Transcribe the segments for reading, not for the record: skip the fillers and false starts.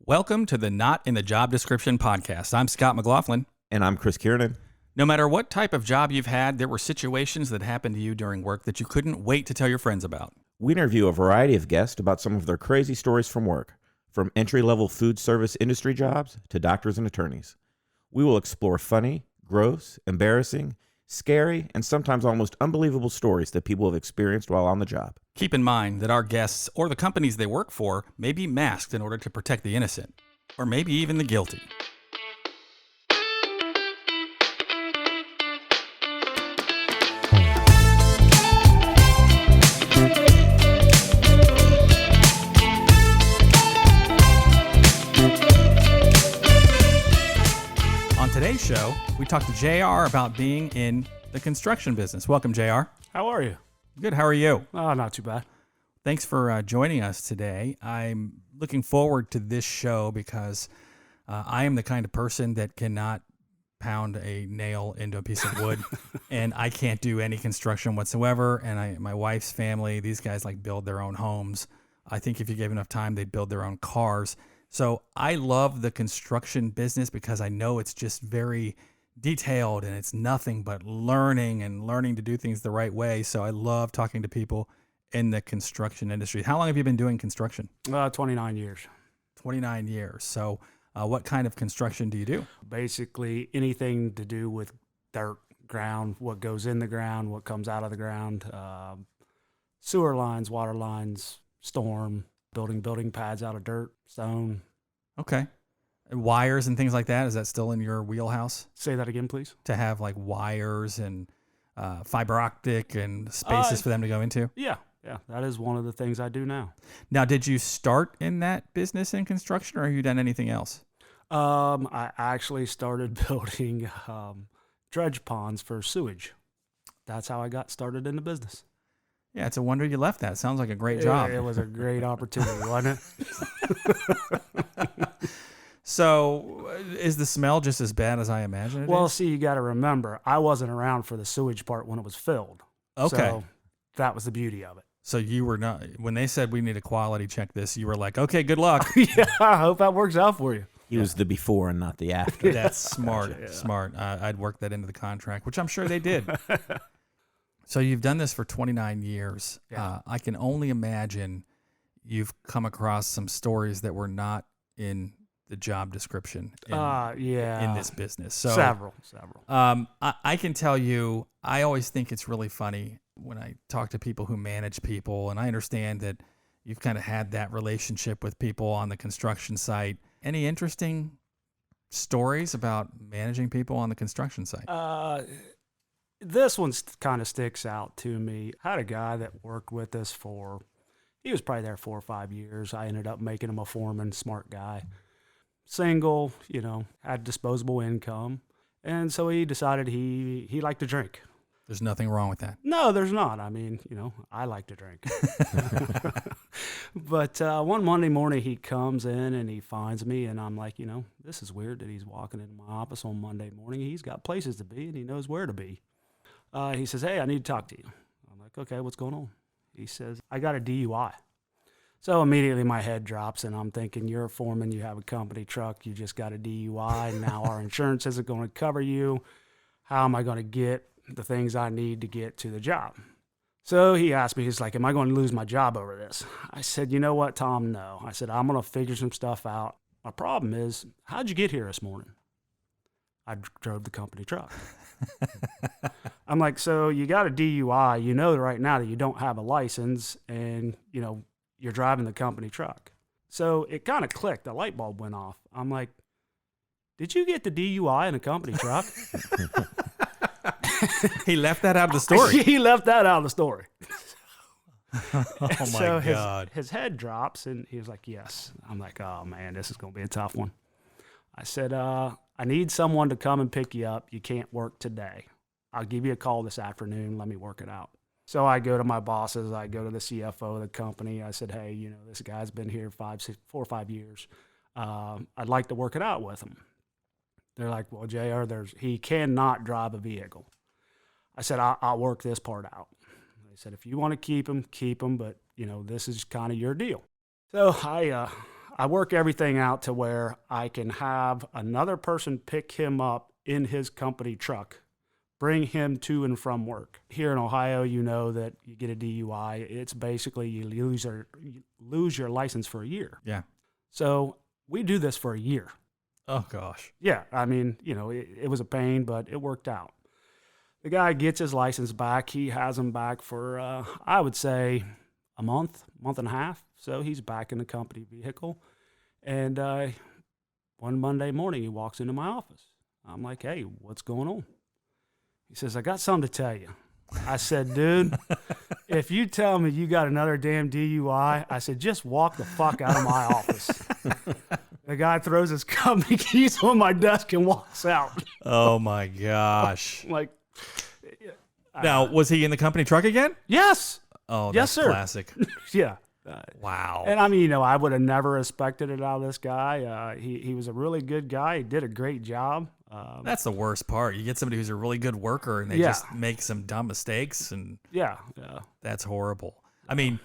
Welcome to the Not in the Job Description podcast. I'm Scott McLaughlin. And I'm Chris Kiernan. No matter what type of job you've had, there were situations that happened to you during work that you couldn't wait to tell your friends about. We interview a variety of guests about some of their crazy stories from work, from entry-level food service industry jobs to doctors and attorneys. We will explore funny, gross, embarrassing, scary, and sometimes almost unbelievable stories that people have experienced while on the job. Keep in mind that our guests or the companies they work for may be masked in order to protect the innocent, or maybe even the guilty. On today's show, we talked to JR about being in the construction business. Welcome, JR. How are you? Good. How are you? Oh, not too bad. Thanks for joining us today. I'm looking forward to this show because I am the kind of person that cannot pound a nail into a piece of wood, and I can't do any construction whatsoever. And my wife's family, these guys like build their own homes. I think if you gave enough time, they'd build their own cars. So I love the construction business because I know it's just very detailed and it's nothing but learning to do things the right way. So I love talking to people in the construction industry. How long have you been doing construction? 29 years. 29 years. So what kind of construction do you do? Basically anything to do with dirt, ground, what goes in the ground, what comes out of the ground, sewer lines, water lines, storm, building pads out of dirt, stone. Okay. And wires and things like that, is that still in your wheelhouse? Say that again, please. To have like wires and fiber optic and spaces for them to go into? Yeah. That is one of the things I do now. Now, did you start in that business in construction, or have you done anything else? I actually started building dredge ponds for sewage. That's how I got started in the business. Yeah, it's a wonder you left that. Sounds like a great job. It was a great opportunity, wasn't it? So, is the smell just as bad as I imagined it Well, is? see, you got to remember, I wasn't around for the sewage part when it was filled. Okay. So that was the beauty of it. So you were not, when they said we need to quality check this, you were like, okay, good luck. Yeah, I hope that works out for you. He was the before and not the after. That's smart. Yeah. Smart. I'd work that into the contract, which I'm sure they did. So you've done this for 29 years. Yeah. I can only imagine you've come across some stories that were not in the job description in this business. So Several. I can tell you, I always think it's really funny when I talk to people who manage people, and I understand that you've kind of had that relationship with people on the construction site. Any interesting stories about managing people on the construction site? This one kind of sticks out to me. I had a guy that worked with us he was probably there 4 or 5 years. I ended up making him a foreman, smart guy. Single, had disposable income. And so he decided he liked to drink. There's nothing wrong with that. No, there's not. I mean, I like to drink. But one Monday morning he comes in and he finds me, and I'm like, this is weird that he's walking into my office on Monday morning. He's got places to be and he knows where to be. He says, hey, I need to talk to you. I'm like, okay, what's going on? He says, I got a DUI. So immediately my head drops and I'm thinking, you're a foreman, you have a company truck, you just got a DUI, and now our insurance isn't going to cover you. How am I going to get the things I need to get to the job? So he asked me, he's like, am I going to lose my job over this? I said, you know what, Tom, no. I said, I'm going to figure some stuff out. My problem is, how'd you get here this morning? I drove the company truck. I'm like, so you got a DUI, right now that you don't have a license, and, you're driving the company truck. So it kind of clicked. The light bulb went off. I'm like, did you get the DUI in a company truck? He left that out of the story. He left that out of the story. Oh, my God. His head drops, and he was like, yes. I'm like, oh, man, this is going to be a tough one. I said, I need someone to come and pick you up. You can't work today. I'll give you a call this afternoon. Let me work it out. So I go to my bosses. I go to the CFO of the company. I said, hey, this guy's been here 4 or 5 years. I'd like to work it out with him. They're like, well, JR, he cannot drive a vehicle. I said, I'll work this part out. They said, if you want to keep him, but, this is kind of your deal. So I I work everything out to where I can have another person pick him up in his company truck, bring him to and from work. Here in Ohio, you know that you get a DUI. It's basically you lose your license for a year. Yeah. So we do this for a year. Oh, gosh. Yeah, I mean, it was a pain, but it worked out. The guy gets his license back. He has him back for, I would say, a month and a half. So he's back in the company vehicle. And one Monday morning, he walks into my office. I'm like, hey, what's going on? He says, I got something to tell you. I said, dude, if you tell me you got another damn DUI, I said, just walk the fuck out of my office. The guy throws his company keys on my desk and walks out. Oh, my gosh. Like, Now, was he in the company truck again? yes. Oh, that's Yes, sir. classic. Yeah. Wow. And I mean, I would have never expected it out of this guy. He was a really good guy. He did a great job. That's the worst part. You get somebody who's a really good worker and they Yeah. just make some dumb mistakes, and Yeah. that's horrible. I mean,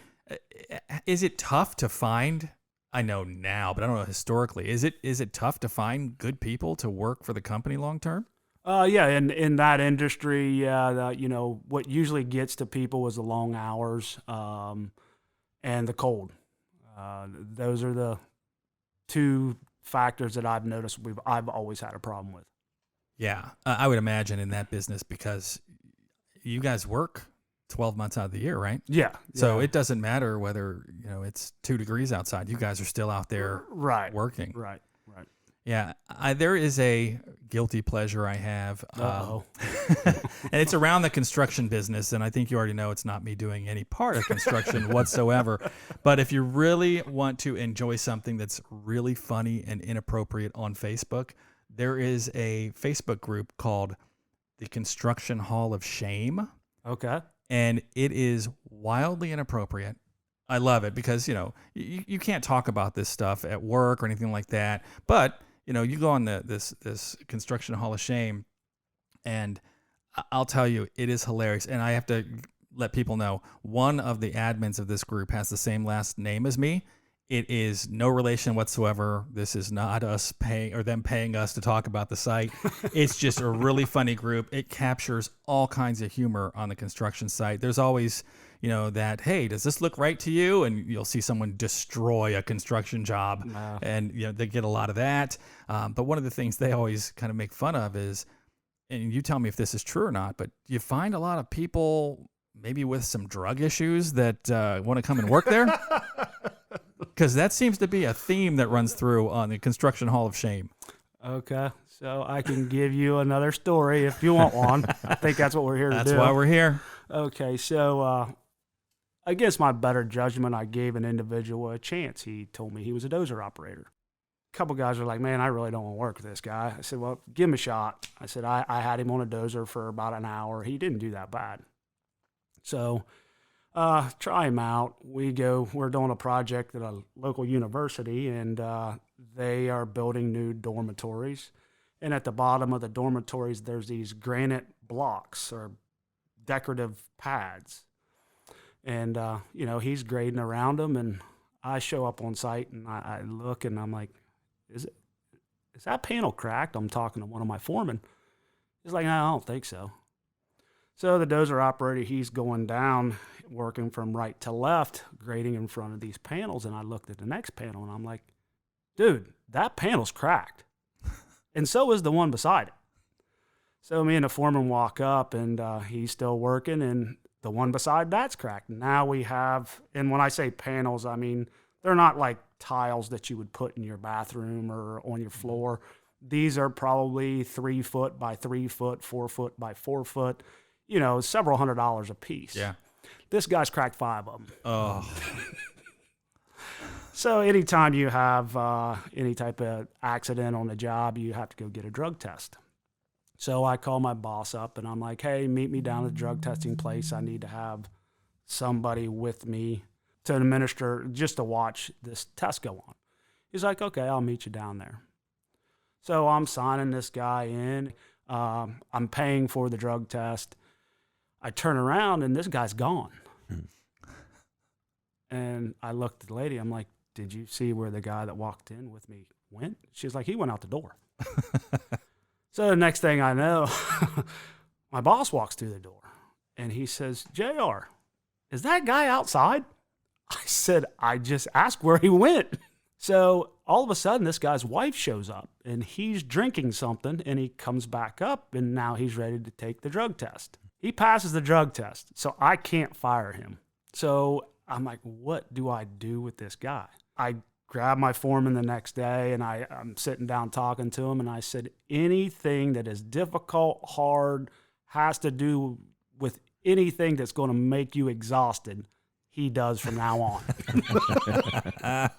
is it tough to find? I know now, but I don't know historically. Is it tough to find good people to work for the company long term? Yeah, in that industry, what usually gets to people is the long hours and the cold. Those are the two factors that I've noticed I've always had a problem with. Yeah, I would imagine in that business, because you guys work 12 months out of the year, right? Yeah. So yeah. it doesn't matter whether it's 2 degrees outside. You guys are still out there right working. Right. Yeah, there is a guilty pleasure I have, Uh-oh. and it's around the construction business, and I think you already know it's not me doing any part of construction whatsoever. But if you really want to enjoy something that's really funny and inappropriate on Facebook, there is a Facebook group called the Construction Hall of Shame, Okay. and it is wildly inappropriate. I love it because, you can't talk about this stuff at work or anything like that, but you go on this Construction Hall of Shame, and I'll tell you, it is hilarious. And I have to let people know, one of the admins of this group has the same last name as me. It is no relation whatsoever. This is not us paying or them paying us to talk about the site. It's just a really funny group. It captures all kinds of humor on the construction site. There's always that, hey, does this look right to you? And you'll see someone destroy a construction job. Wow. And they get a lot of that. But one of the things they always kind of make fun of is, and you tell me if this is true or not, but you find a lot of people maybe with some drug issues that want to come and work there. Because that seems to be a theme that runs through on the Construction Hall of Shame. Okay. So I can give you another story if you want one. I think that's what we're here to do. That's why we're here. Okay. So against my better judgment, I gave an individual a chance. He told me he was a dozer operator. A couple guys were like, man, I really don't want to work with this guy. I said, well, give him a shot. I said, I had him on a dozer for about an hour. He didn't do that bad. So try him out. We're doing a project at a local university, and they are building new dormitories. And at the bottom of the dormitories, there's these granite blocks or decorative pads. And, he's grading around them, and I show up on site, and I look, and I'm like, is that panel cracked? I'm talking to one of my foremen. He's like, no, I don't think so. So the dozer operator, he's going down, working from right to left, grading in front of these panels. And I looked at the next panel, and I'm like, dude, that panel's cracked. And so is the one beside it. So me and the foreman walk up, and he's still working, and the one beside that's cracked. Now we have, and when I say panels, I mean, they're not like tiles that you would put in your bathroom or on your floor. These are probably 3 foot by 3 foot, 4 foot by 4 foot, several $100s a piece. Yeah. This guy's cracked 5 of them. Oh. So anytime you have any type of accident on the job, you have to go get a drug test. So I call my boss up, and I'm like, hey, meet me down at the drug testing place. I need to have somebody with me to administer, just to watch this test go on. He's like, okay, I'll meet you down there. So I'm signing this guy in. I'm paying for the drug test. I turn around, and this guy's gone. And I looked at the lady. I'm like, did you see where the guy that walked in with me went? She's like, he went out the door. So the next thing I know, my boss walks through the door and he says, JR, is that guy outside? I said, I just asked where he went. So all of a sudden, this guy's wife shows up and he's drinking something and he comes back up and now he's ready to take the drug test. He passes the drug test, so I can't fire him. So I'm like, what do I do with this guy? I grab my foreman the next day and I'm sitting down talking to him and I said, anything that is difficult, hard, has to do with anything that's going to make you exhausted, he does from now on.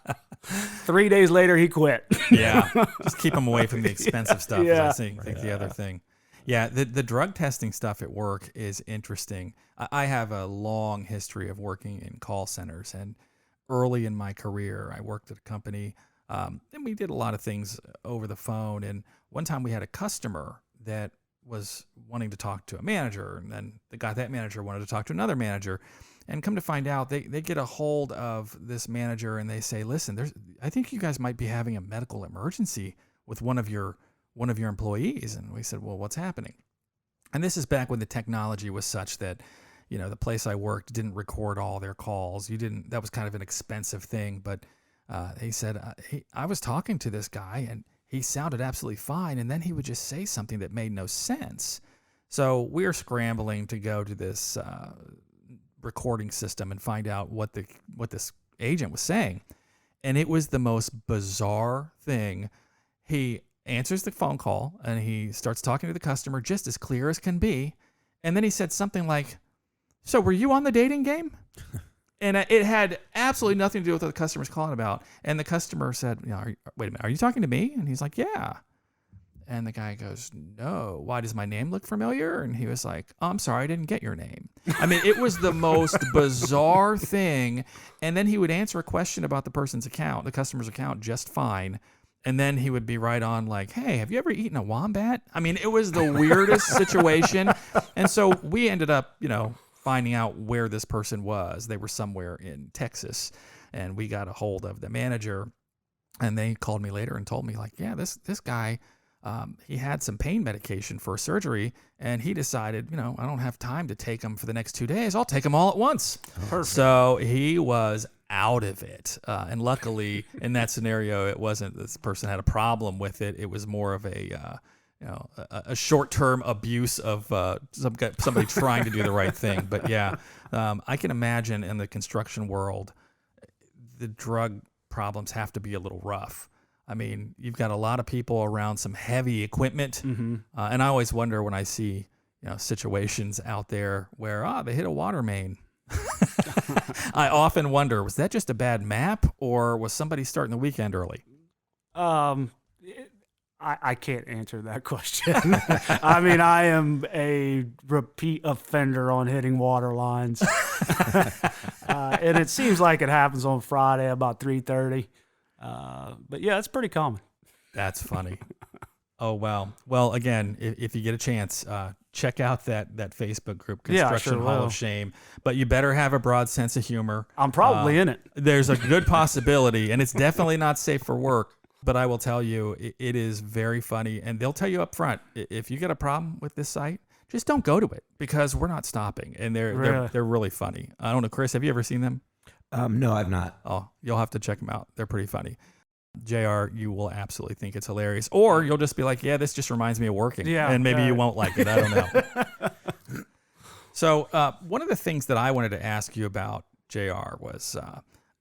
3 days later, he quit. Yeah, just keep him away from the expensive stuff. Yeah. I think the other thing. Yeah, the drug testing stuff at work is interesting. I have a long history of working in call centers, and early in my career, I worked at a company, and we did a lot of things over the phone. And one time we had a customer that was wanting to talk to a manager, and then that manager wanted to talk to another manager. And come to find out, they get a hold of this manager and they say, listen, I think you guys might be having a medical emergency with one of your employees. And we said, well, what's happening? And this is back when the technology was such that, the place I worked didn't record all their calls. That was kind of an expensive thing. But he said, I was talking to this guy and he sounded absolutely fine. And then he would just say something that made no sense. So we're scrambling to go to this recording system and find out what this agent was saying. And it was the most bizarre thing. He answers the phone call and he starts talking to the customer just as clear as can be. And then he said something like, so were you on the dating game? And it had absolutely nothing to do with what the customer's calling about. And the customer said, wait a minute, are you talking to me? And he's like, yeah. And the guy goes, no, why does my name look familiar? And he was like, oh, I'm sorry, I didn't get your name. I mean, it was the most bizarre thing. And then he would answer a question about the person's account, the customer's account, just fine. And then he would be right on like, hey, have you ever eaten a wombat? I mean, it was the weirdest situation. And so we ended up, finding out where this person was. They were somewhere in Texas. And we got a hold of the manager. And they called me later and told me like, yeah, this guy... he had some pain medication for surgery, and he decided, I don't have time to take them for the next 2 days. I'll take them all at once. Perfect. So he was out of it. And luckily, in that scenario, it wasn't this person had a problem with it. It was more of a short-term abuse of somebody trying to do the right thing. But yeah, I can imagine in the construction world, the drug problems have to be a little rough. I mean, you've got a lot of people around some heavy equipment. Mm-hmm. And I always wonder when I see, situations out there where, they hit a water main. I often wonder, was that just a bad map or was somebody starting the weekend early? I can't answer that question. I mean, I am a repeat offender on hitting water lines. And it seems like it happens on Friday about 3:30. But yeah, it's pretty common. That's funny. Oh, wow. Well, again, if you get a chance, check out that Facebook group, Construction Hall of Shame. But you better have a broad sense of humor. I'm probably in it. There's a good possibility, and it's definitely not safe for work. But I will tell you, it is very funny. And they'll tell you up front, if you get a problem with this site, just don't go to it because we're not stopping. And they're really funny. I don't know, Chris, have you ever seen them? No, I've not. Oh, you'll have to check them out. They're pretty funny. JR, you will absolutely think it's hilarious. Or you'll just be like, yeah, this just reminds me of working. Yeah, and maybe you won't like it. I don't know. So one of the things that I wanted to ask you about, JR, was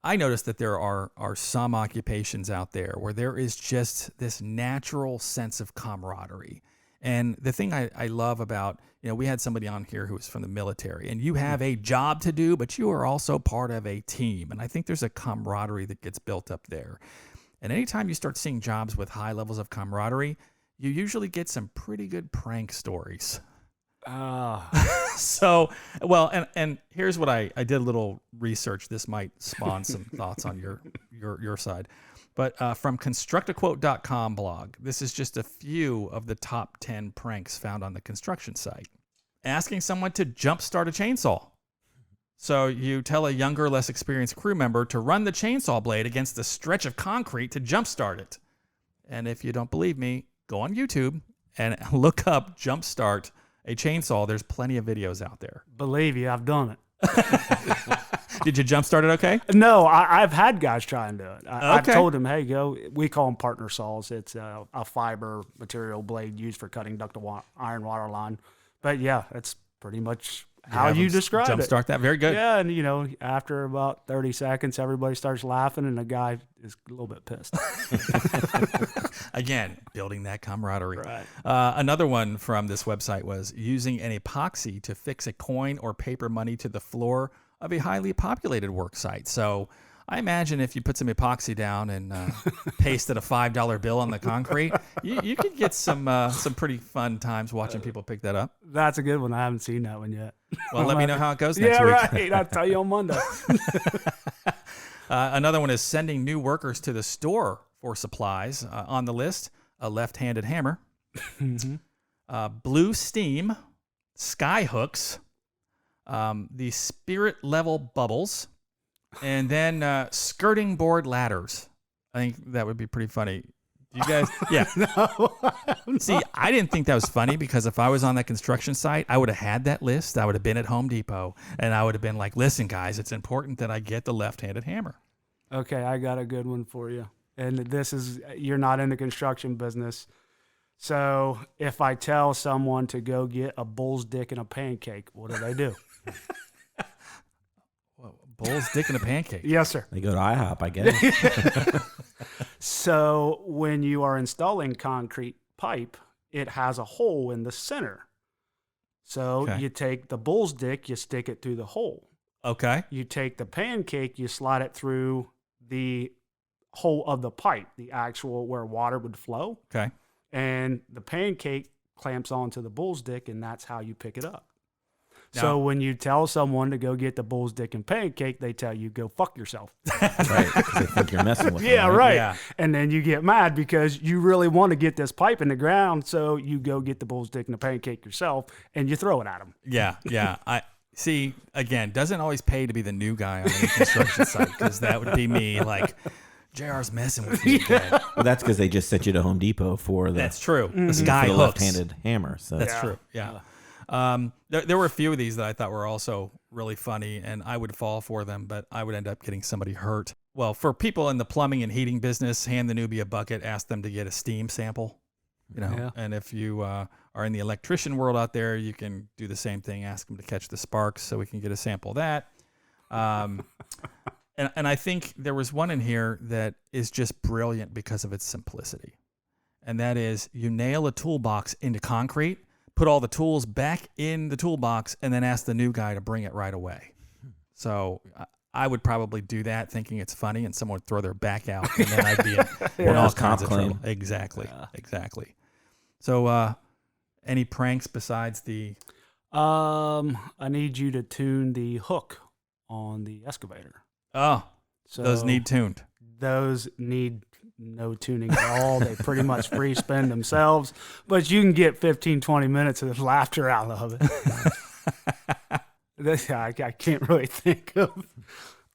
I noticed that there are some occupations out there where there is just this natural sense of camaraderie. And the thing I love about, we had somebody on here who was from the military, and you have a job to do, but you are also part of a team. And I think there's a camaraderie that gets built up there. And anytime you start seeing jobs with high levels of camaraderie, you usually get some pretty good prank stories. So, well, and here's what I did a little research. This might spawn some thoughts on your side. But from constructaquote.com blog, this is just a few of the top 10 pranks found on the construction site. Asking someone to jumpstart a chainsaw. So you tell a younger, less experienced crew member to run the chainsaw blade against a stretch of concrete to jumpstart it. And if you don't believe me, go on YouTube and look up jumpstart a chainsaw. There's plenty of videos out there. Believe you, I've done it. Did you jumpstart it okay? No, I've had guys try and do it. I've Okay. told them, hey, go. We call them partner saws. It's a fiber material blade used for cutting ductile iron water line. But yeah, that's pretty much how Have you them describe it. Jumpstart that. Very good. Yeah, and after about 30 seconds, everybody starts laughing, and the guy is a little bit pissed. Again, building that camaraderie. Right. Another one from this website was using an epoxy to fix a coin or paper money to the floor of a highly populated work site. So I imagine if you put some epoxy down and pasted a $5 bill on the concrete, you could get some pretty fun times watching people pick that up. That's a good one. I haven't seen that one yet. Well, let me know how it goes next Yeah, week. right. I'll tell you on Monday. Another one is sending new workers to the store for supplies. On the list, a left-handed hammer, blue steam, sky hooks, the spirit level bubbles, and then skirting board ladders. I think that would be pretty funny. You guys, yeah. No. See, I didn't think that was funny because if I was on that construction site, I would have had that list. I would have been at Home Depot, and I would have been like, listen, guys, it's important that I get the left-handed hammer. Okay, I got a good one for you. And this is, you're not in the construction business. So if I tell someone to go get a bull's dick and a pancake, what do they do? Whoa, bull's dick and a pancake. Yes, sir. They go to IHOP, I guess. So when you are installing concrete pipe, it has a hole in the center. So Okay. you take the bull's dick, you stick it through the hole. Okay. You take the pancake, you slide it through the hole of the pipe, the actual where water would flow. Okay. And the pancake clamps onto the bull's dick, and that's how you pick it up. Now- So when you tell someone to go get the bull's dick and pancake, they tell you, go fuck yourself. Right, 'cause they think you're messing with them. Yeah, right. Yeah. And then you get mad because you really want to get this pipe in the ground, so you go get the bull's dick and the pancake yourself, and you throw it at them. Yeah. Yeah. I see. Again, doesn't always pay to be the new guy on any construction site because that would be me. Like, JR's messing with me again. Well, that's because they just sent you to Home Depot for the, That's true. The Mm-hmm. sky for the hooks. left-handed hammer. So That's Yeah. true. Yeah. There were a few of these that I thought were also really funny, and I would fall for them, but I would end up getting somebody hurt. Well, for people in the plumbing and heating business, hand the newbie a bucket, ask them to get a steam sample. Yeah. And if you are in the electrician world out there, you can do the same thing. Ask them to catch the sparks so we can get a sample of that. And I think there was one in here that is just brilliant because of its simplicity. And that is you nail a toolbox into concrete, put all the tools back in the toolbox, and then ask the new guy to bring it right away. So I would probably do that thinking it's funny, and someone would throw their back out, and then I'd be in all Workers' kinds of comp trouble. claim. Exactly. Exactly. So any pranks besides the... I need you to tune the hook on the excavator. Oh, So those need tuned. Those need no tuning at all. They pretty much free spin themselves, but you can get 15, 20 minutes of laughter out of it. I can't really think of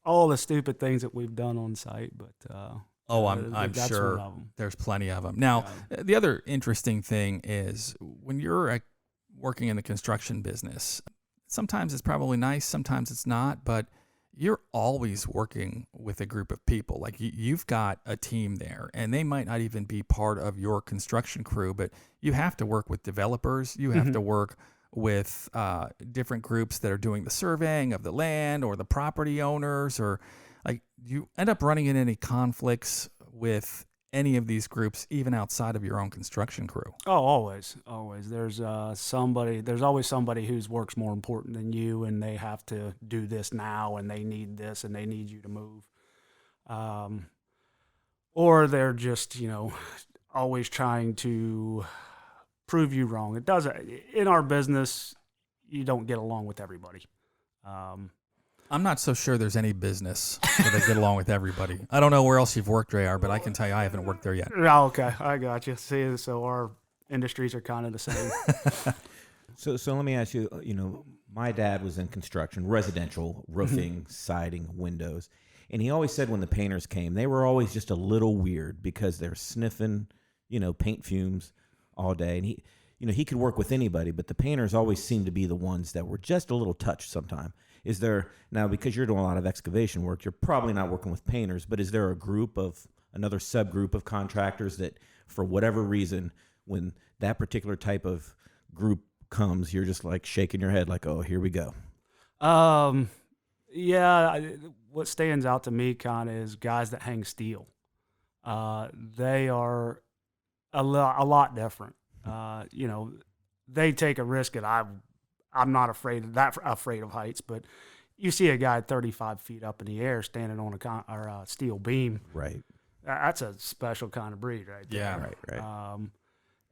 all the stupid things that we've done on site, but I'm that's sure one of them. there's plenty of them. Now, the other interesting thing is when you're working in the construction business, sometimes it's probably nice, sometimes it's not, but you're always working with a group of people. Like you've got a team there, and they might not even be part of your construction crew, but you have to work with developers. You have to work with different groups that are doing the surveying of the land or the property owners, or like you end up running into any conflicts with any of these groups, even outside of your own construction crew. Oh, always. There's always somebody whose work's more important than you, and they have to do this now, and they need this, and they need you to move. Or they're just, always trying to prove you wrong. It doesn't, in our business, you don't get along with everybody. I'm not so sure there's any business where they get along with everybody. I don't know where else you've worked, JR, but I can tell you I haven't worked there yet. Oh, okay, I got you. See, so our industries are kind of the same. So let me ask you, My dad was in construction, residential, roofing, siding, windows. And he always said when the painters came, they were always just a little weird because they're sniffing, paint fumes all day. And he could work with anybody, but the painters always seemed to be the ones that were just a little touched sometime. Is there, now because you're doing a lot of excavation work, you're probably not working with painters, but is there another subgroup of contractors that for whatever reason, when that particular type of group comes, you're just like shaking your head like, oh, here we go? Yeah, what stands out to me kind of is guys that hang steel. They are a lot different. They take a risk that I'm not afraid of heights, but you see a guy 35 feet up in the air standing on a steel beam. Right. That's a special kind of breed right there. Yeah. Right.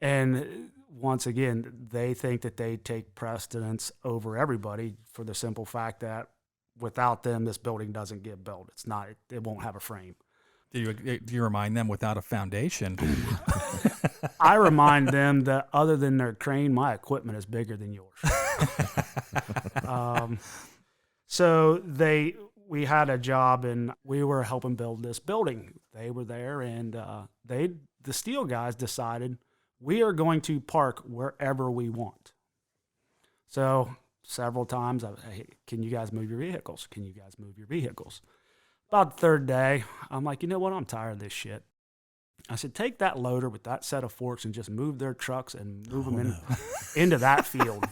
And once again, they think that they take precedence over everybody for the simple fact that without them, this building doesn't get built. It won't have a frame. Do you remind them without a foundation? I remind them that other than their crane, my equipment is bigger than yours. So we had a job and we were helping build this building. They were there and the steel guys decided we are going to park wherever we want. So several times, hey, can you guys move your vehicles? Can you guys move your vehicles? About the third day, I'm like, you know what? I'm tired of this shit. I said, take that loader with that set of forks and just move their trucks and move them into that field.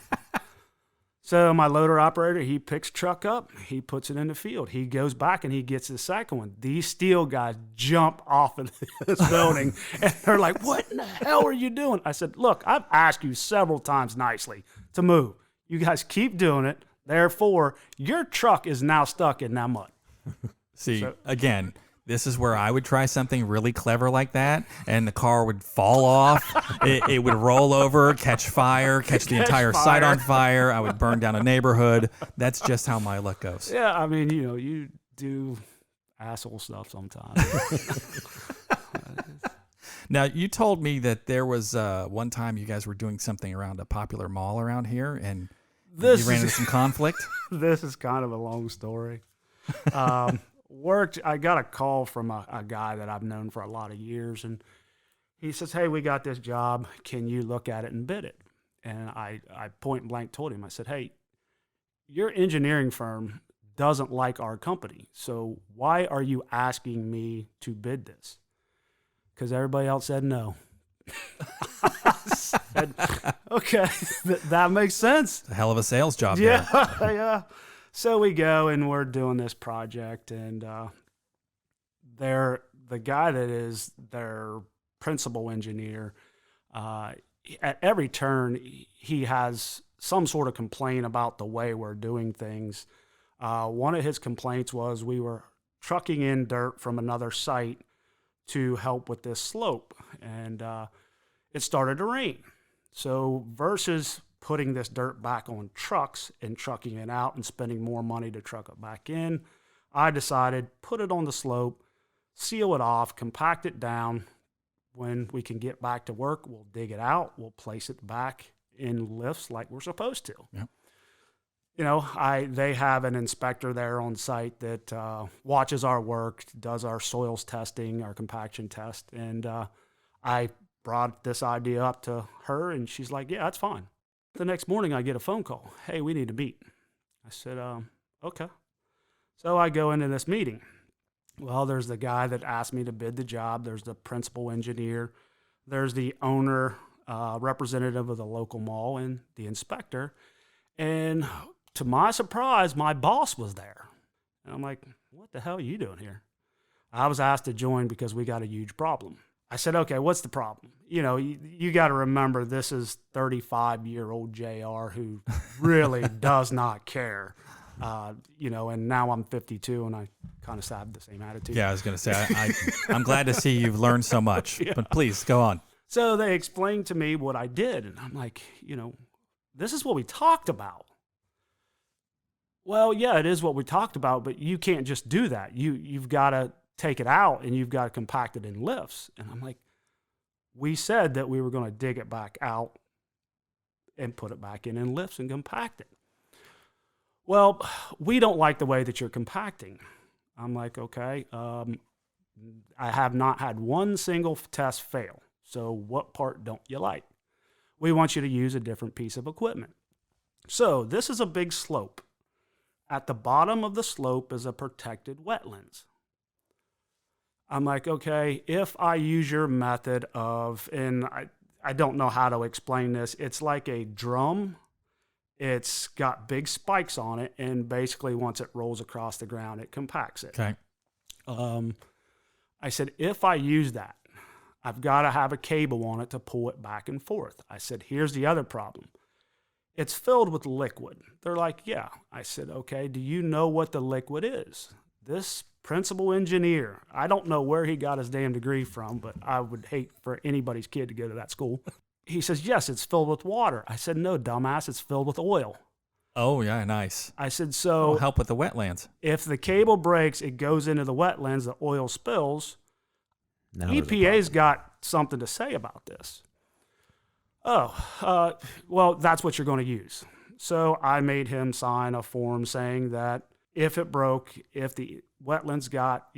So my loader operator, he picks truck up, he puts it in the field. He goes back and he gets the second one. These steel guys jump off of this building and they're like, what in the hell are you doing? I said, look, I've asked you several times nicely to move. You guys keep doing it. Therefore, your truck is now stuck in that mud. See, again, this is where I would try something really clever like that, and the car would fall off. It would roll over, catch fire, catch the entire site on fire. I would burn down a neighborhood. That's just how my luck goes. Yeah, I mean, you do asshole stuff sometimes. Now, you told me that there was one time you guys were doing something around a popular mall around here, and you ran into some conflict. This is kind of a long story. I got a call from a guy that I've known for a lot of years, and he says, hey, we got this job. Can you look at it and bid it? And I point blank told him, I said, hey, your engineering firm doesn't like our company, so why are you asking me to bid this? Because everybody else said no. I said, okay, that makes sense. It's a hell of a sales job. Yeah, there. yeah. So we go and we're doing this project, and the guy that is their principal engineer, at every turn he has some sort of complaint about the way we're doing things. One of his complaints was we were trucking in dirt from another site to help with this slope, and it started to rain. So versus putting this dirt back on trucks and trucking it out and spending more money to truck it back in, I decided put it on the slope, seal it off, compact it down. When we can get back to work, we'll dig it out, we'll place it back in lifts like we're supposed to. Yep. They have an inspector there on site that watches our work, does our soils testing, our compaction test, and I brought this idea up to her, and she's like, yeah, that's fine. The next morning, I get a phone call. Hey, we need to meet. I said, okay. So I go into this meeting. Well, there's the guy that asked me to bid the job. There's the principal engineer. There's the owner, representative of the local mall, and the inspector. And to my surprise, my boss was there. And I'm like, what the hell are you doing here? I was asked to join because we got a huge problem. I said, okay, what's the problem? You got to remember, this is 35-year-old JR who really does not care. And now I'm 52 and I kind of have the same attitude. Yeah, I was going to say, I'm glad to see you've learned so much, but please go on. So they explained to me what I did. And I'm like, this is what we talked about. Well, yeah, it is what we talked about, but you can't just do that. You've got to take it out and you've got to compact it in lifts. And I'm like, we said that we were going to dig it back out and put it back in lifts and compact it. well, we don't like the way that you're compacting. I'm like, okay, I have not had one single test fail. So what part don't you like? We want you to use a different piece of equipment. So this is a big slope. At the bottom of the slope is a protected wetlands. I'm like, okay, if I use your method of, and I don't know how to explain this, it's like a drum. It's got big spikes on it, and basically once it rolls across the ground, it compacts it. Okay. I said, if I use that, I've got to have a cable on it to pull it back and forth. I said, here's the other problem. It's filled with liquid. They're like, yeah. I said, okay, do you know what the liquid is? This principal engineer, I don't know where he got his damn degree from, but I would hate for anybody's kid to go to that school. He says, yes, it's filled with water. I said, no, dumbass, it's filled with oil. Oh, yeah, nice. I said, That'll so help with the wetlands. if the cable breaks, it goes into the wetlands, the oil spills. Now there's a EPA's problem. got something to say about this. Oh, well, that's what you're going to use. So I made him sign a form saying that if it broke, if the wetlands got,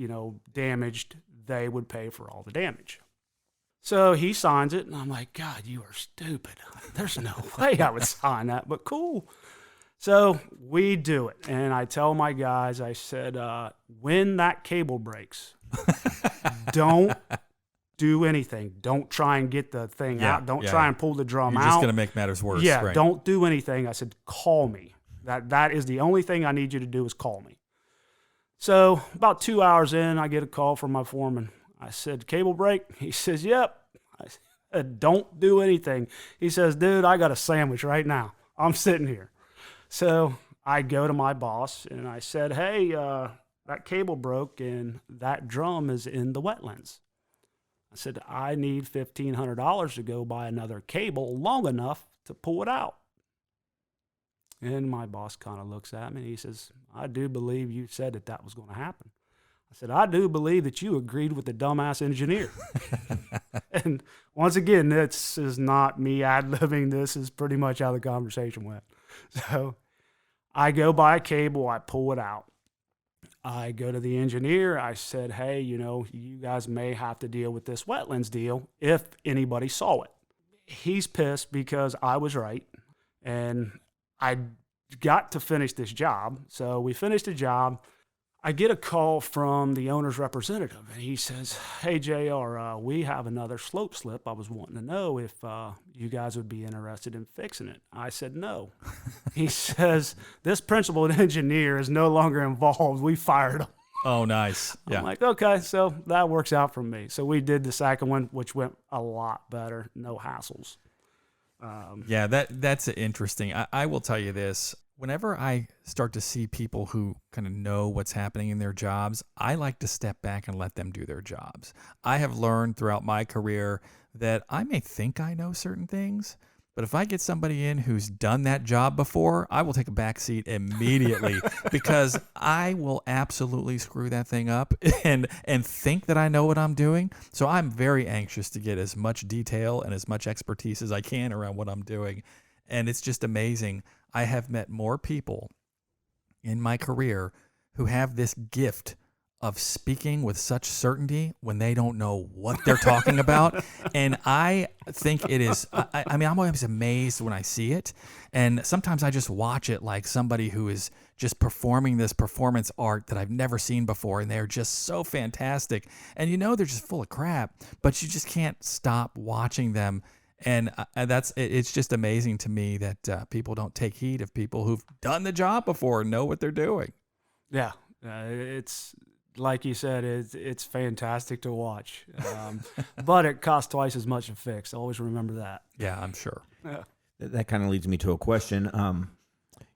damaged, they would pay for all the damage. So he signs it, and I'm like, God, you are stupid. There's no way I would sign that, but cool. So we do it, and I tell my guys, I said, when that cable breaks, don't do anything. Don't try and get the thing out. Don't try and pull the drum You're out. just going to make matters worse. Yeah, right. don't do anything. I said, call me. That is the only thing I need you to do is call me. So about 2 hours in, I get a call from my foreman. I said, cable break? He says, yep. I said, don't do anything. He says, dude, I got a sandwich right now. I'm sitting here. So I go to my boss and I said, hey, that cable broke and that drum is in the wetlands. I said, I need $1,500 to go buy another cable long enough to pull it out. And my boss kind of looks at me and he says, I do believe you said that was going to happen. I said, I do believe that you agreed with the dumbass engineer. And once again, this is not me ad-libbing. This is pretty much how the conversation went. So I go buy a cable, I pull it out. I go to the engineer. I said, hey, you guys may have to deal with this wetlands deal if anybody saw it. He's pissed because I was right, and I got to finish this job. So we finished the job. I get a call from the owner's representative, and he says, hey, JR, we have another slope slip. I was wanting to know if you guys would be interested in fixing it. I said, no. He says, this principal engineer is no longer involved. We fired him. Oh, nice. Yeah. I'm like, okay, so that works out for me. So we did the second one, which went a lot better. No hassles. Yeah, that's interesting. I will tell you this. Whenever I start to see people who kind of know what's happening in their jobs, I like to step back and let them do their jobs. I have learned throughout my career that I may think I know certain things, but if I get somebody in who's done that job before, I will take a back seat immediately because I will absolutely screw that thing up and think that I know what I'm doing. So I'm very anxious to get as much detail and as much expertise as I can around what I'm doing. And it's just amazing. I have met more people in my career who have this gift of speaking with such certainty when they don't know what they're talking about. And I think it is, I mean, I'm always amazed when I see it. And sometimes I just watch it like somebody who is just performing this performance art that I've never seen before. And they're just so fantastic. And they're just full of crap, but you just can't stop watching them. And it's just amazing to me that people don't take heed of people who've done the job before and know what they're doing. Yeah, it's like you said, it's fantastic to watch, but it costs twice as much to fix. Always remember that. Yeah, I'm sure. Yeah. That kind of leads me to a question.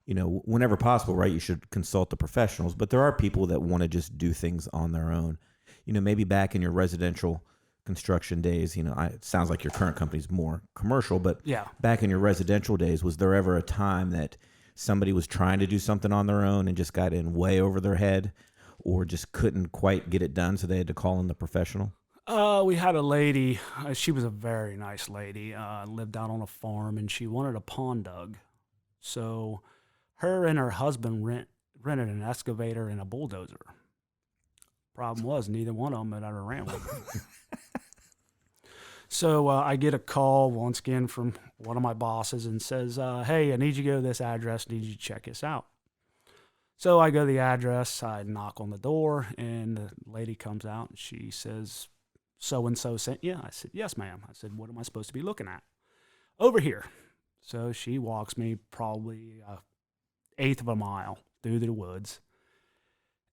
Whenever possible, right, you should consult the professionals, but there are people that want to just do things on their own. Maybe back in your residential construction days, it sounds like your current company's more commercial, but Yeah. back in your residential days, was there ever a time that somebody was trying to do something on their own and just got in way over their head or just couldn't quite get it done, so they had to call in the professional? We had a lady, she was a very nice lady, lived out on a farm, and she wanted a pond dug. So Her and her husband rented an excavator and a bulldozer. Problem was, neither one of them had ever ran one. So I get a call once again from one of my bosses and says, hey, I need you to go to this address. I need you to check this out. So I go to the address. I knock on the door, and the lady comes out, and she says, so-and-so sent you? I said, yes, ma'am. I said, what am I supposed to be looking at? Over here. So she walks me probably an eighth of a mile through the woods,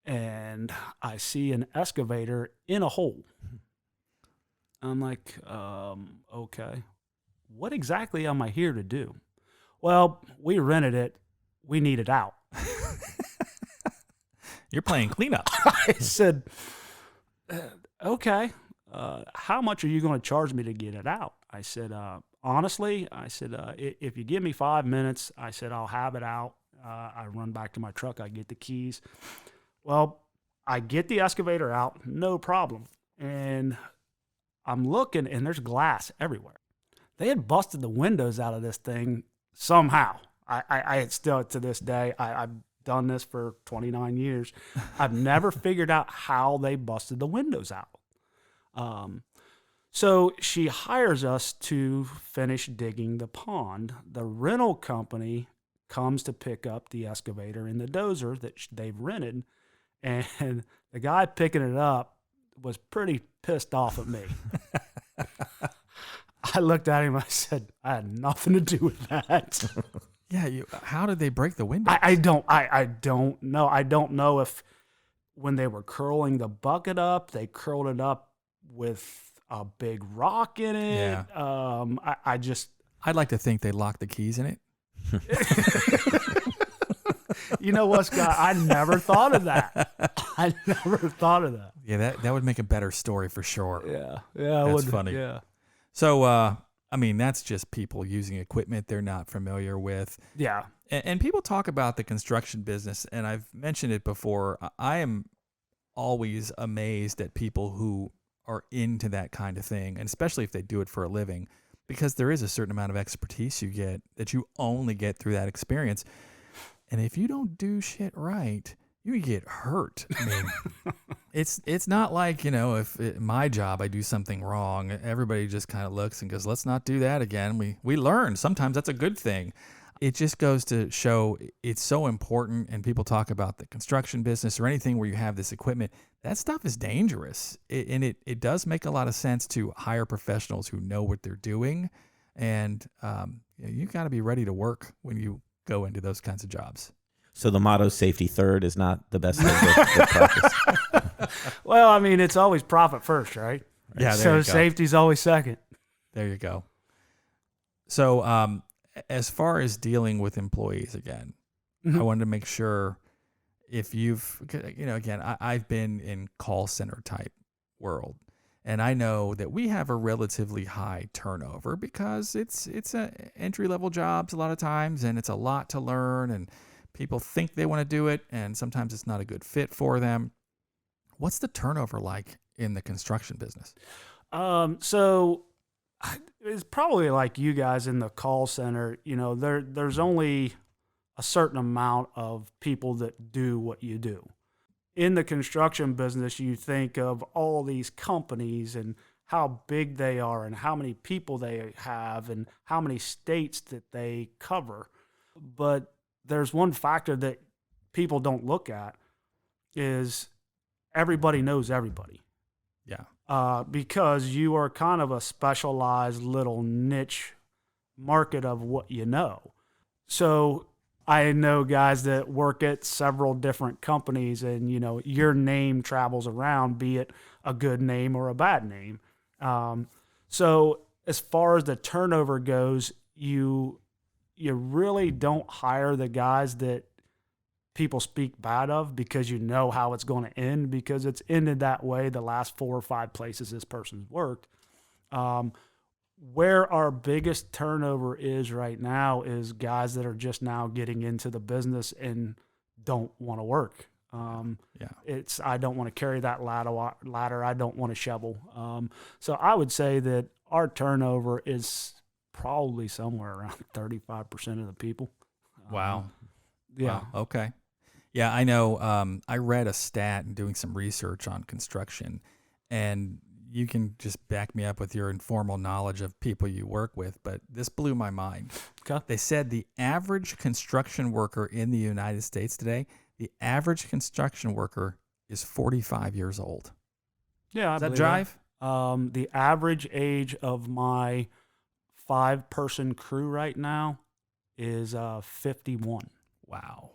and I see an excavator in a hole. I'm like, okay, what exactly am I here to do? Well, we rented it. We need it out. You're playing cleanup. I said, okay, how much are you going to charge me to get it out? I said, honestly, I said, if you give me 5 minutes, I said, I'll have it out. I run back to my truck. I get the keys. Well, I get the excavator out, no problem. And I'm looking, and there's glass everywhere. They had busted the windows out of this thing somehow. I had still, to this day, I've done this for 29 years. I've never figured out how they busted the windows out. So she hires us to finish digging the pond. The rental company comes to pick up the excavator and the dozer that they've rented, and the guy picking it up was pretty pissed off at me. I looked at him. I said, I had nothing to do with that. Yeah. How did they break the window? I don't know. I don't know if when they were curling the bucket up, they curled it up with a big rock in it. Yeah. I'd like to think they locked the keys in it. You know what, Scott? I never thought of that. Yeah, that would make a better story for sure. Yeah. That's funny. Yeah. So, I mean, that's just people using equipment they're not familiar with. Yeah. And people talk about the construction business, and I've mentioned it before. I am always amazed at people who are into that kind of thing, and especially if they do it for a living, because there is a certain amount of expertise you get that you only get through that experience. And if you don't do shit right, you get hurt. I mean, it's not like, if my job, I do something wrong, everybody just kind of looks and goes, let's not do that again. We learn. Sometimes that's a good thing. It just goes to show it's so important. And people talk about the construction business or anything where you have this equipment. That stuff is dangerous. It does make a lot of sense to hire professionals who know what they're doing. And you got to be ready to work when you go into those kinds of jobs. So the motto "safety third" is not the best thing to practice. Well, I mean, it's always profit first, right? Yeah. So safety's always second. There you go. So as far as dealing with employees again, I wanted to make sure if you've, again, I've been in call center type world. And I know that we have a relatively high turnover because it's a entry-level jobs a lot of times, and it's a lot to learn, and people think they want to do it, and sometimes it's not a good fit for them. What's the turnover like in the construction business? So it's probably like you guys in the call center. There's only a certain amount of people that do what you do. In the construction business, you think of all these companies and how big they are and how many people they have and how many states that they cover. But there's one factor that people don't look at is everybody knows everybody. Yeah. Because you are kind of a specialized little niche market of what you know. So I know guys that work at several different companies, and your name travels around, be it a good name or a bad name. So as far as the turnover goes, you really don't hire the guys that people speak bad of because you know how it's going to end, because it's ended that way the last 4 or 5 places this person's worked. Where our biggest turnover is right now is guys that are just now getting into the business and don't want to work. I don't want to carry that ladder. I don't want to shovel. So I would say that our turnover is probably somewhere around 35% of the people. Wow. Yeah. Wow, okay. Yeah, I know. I read a stat and doing some research on construction, and you can just back me up with your informal knowledge of people you work with, but this blew my mind. Okay. They said the average construction worker in the United States today, the average construction worker is 45 years old. Yeah. Does that jive? The average age of my 5-person crew right now is 51. Wow.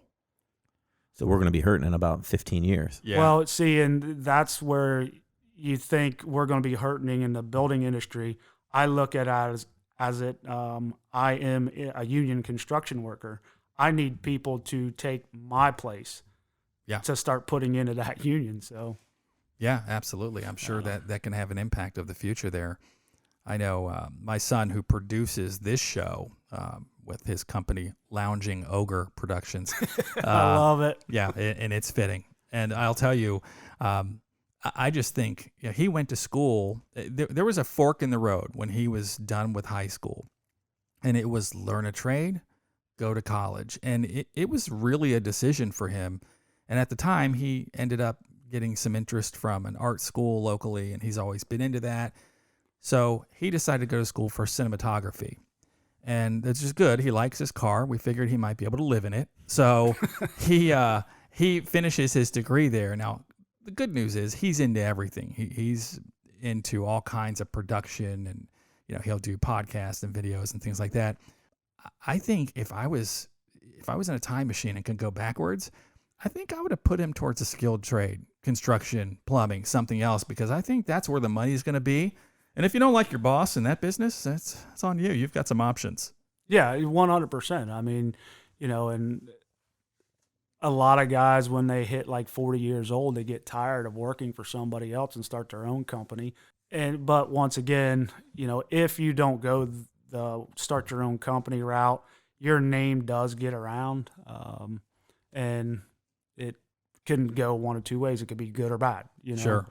So we're going to be hurting in about 15 years. Yeah. Well, see, and that's where you think we're going to be hurting in the building industry. I look at it as I am a union construction worker. I need people to take my place to start putting into that union. So, yeah, absolutely. I'm sure that can have an impact of the future there. I know my son, who produces this show with his company, Lounging Ogre Productions. I love it. Yeah, and it's fitting. And I'll tell you, I just think he went to school. There was a fork in the road when he was done with high school, and it was learn a trade, go to college. And it was really a decision for him. And at the time, he ended up getting some interest from an art school locally, and he's always been into that. So he decided to go to school for cinematography. And that's just good. He likes his car. We figured he might be able to live in it. So he finishes his degree there. Now, the good news is he's into everything. He's into all kinds of production, and he'll do podcasts and videos and things like that. I think if I was in a time machine and could go backwards, I think I would have put him towards a skilled trade, construction, plumbing, something else, because I think that's where the money is going to be. And if you don't like your boss in that business, it's on you. You've got some options. Yeah, 100%. I mean, and a lot of guys, when they hit like 40 years old, they get tired of working for somebody else and start their own company. But once again, if you don't go the start your own company route, your name does get around, and it can go one of two ways. It could be good or bad. Sure.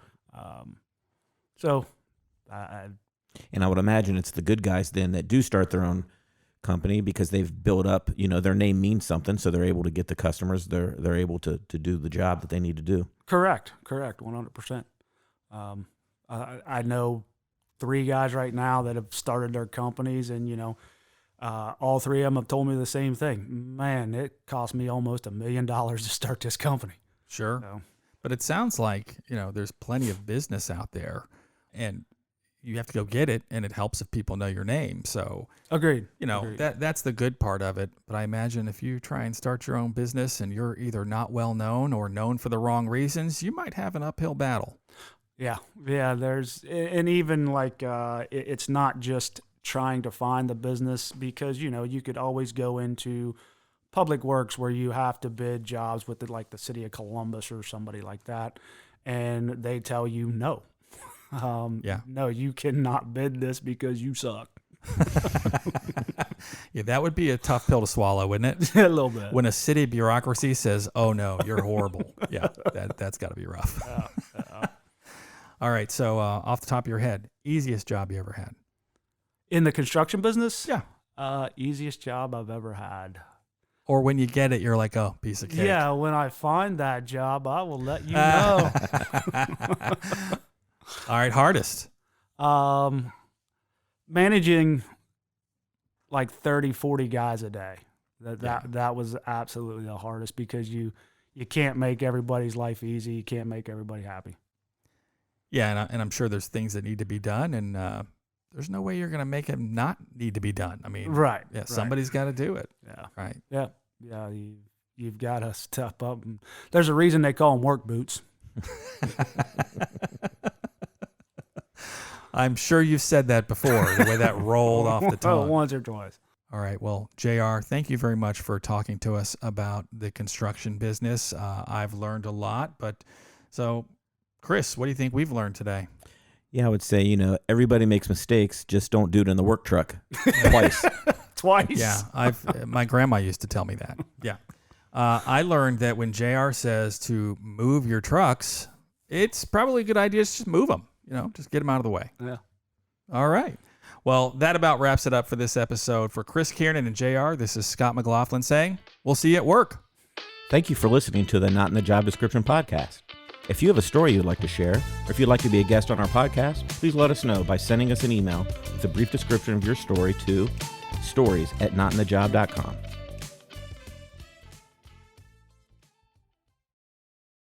And I would imagine it's the good guys then that do start their own company because they've built up, their name means something, so they're able to get the customers. They're able to do the job that they need to do. Correct, 100%. I know 3 guys right now that have started their companies, and all 3 of them have told me the same thing. Man, it cost me almost $1 million to start this company. Sure, but it sounds like there's plenty of business out there, and you have to go get it, and it helps if people know your name. So agreed. That's the good part of it. But I imagine if you try and start your own business and you're either not well known or known for the wrong reasons, you might have an uphill battle. Yeah. There's, and even like it's not just trying to find the business, because you could always go into public works where you have to bid jobs with the city of Columbus or somebody like that, and they tell you no. No, you cannot bid this because you suck. Yeah, that would be a tough pill to swallow, wouldn't it? A little bit. When a city bureaucracy says, "Oh no, you're horrible." Yeah, that's got to be rough. All right, so off the top of your head, easiest job you ever had? In the construction business? Yeah. Easiest job I've ever had. Or when you get it, you're like, "Oh, piece of cake." Yeah, when I find that job, I will let you know. All right, hardest. Managing like 30, 40 guys a day. That was absolutely the hardest, because you can't make everybody's life easy. You can't make everybody happy. Yeah, and I'm sure there's things that need to be done, and there's no way you're going to make them not need to be done. I mean, right. Yeah, somebody's got to do it. Yeah. Right. Yeah. Yeah. You've got to step up. And there's a reason they call them work boots. I'm sure you've said that before, the way that rolled off the tongue. Once or twice. All right. Well, JR, thank you very much for talking to us about the construction business. I've learned a lot. So, Chris, what do you think we've learned today? Yeah, I would say, everybody makes mistakes. Just don't do it in the work truck twice. Twice? Yeah. My grandma used to tell me that. Yeah. I learned that when JR says to move your trucks, it's probably a good idea to just move them. Just get them out of the way. Yeah. All right. Well, that about wraps it up for this episode. For Chris Kiernan and JR, this is Scott McLaughlin saying, we'll see you at work. Thank you for listening to the Not in the Job Description podcast. If you have a story you'd like to share, or if you'd like to be a guest on our podcast, please let us know by sending us an email with a brief description of your story to stories@notinthejob.com.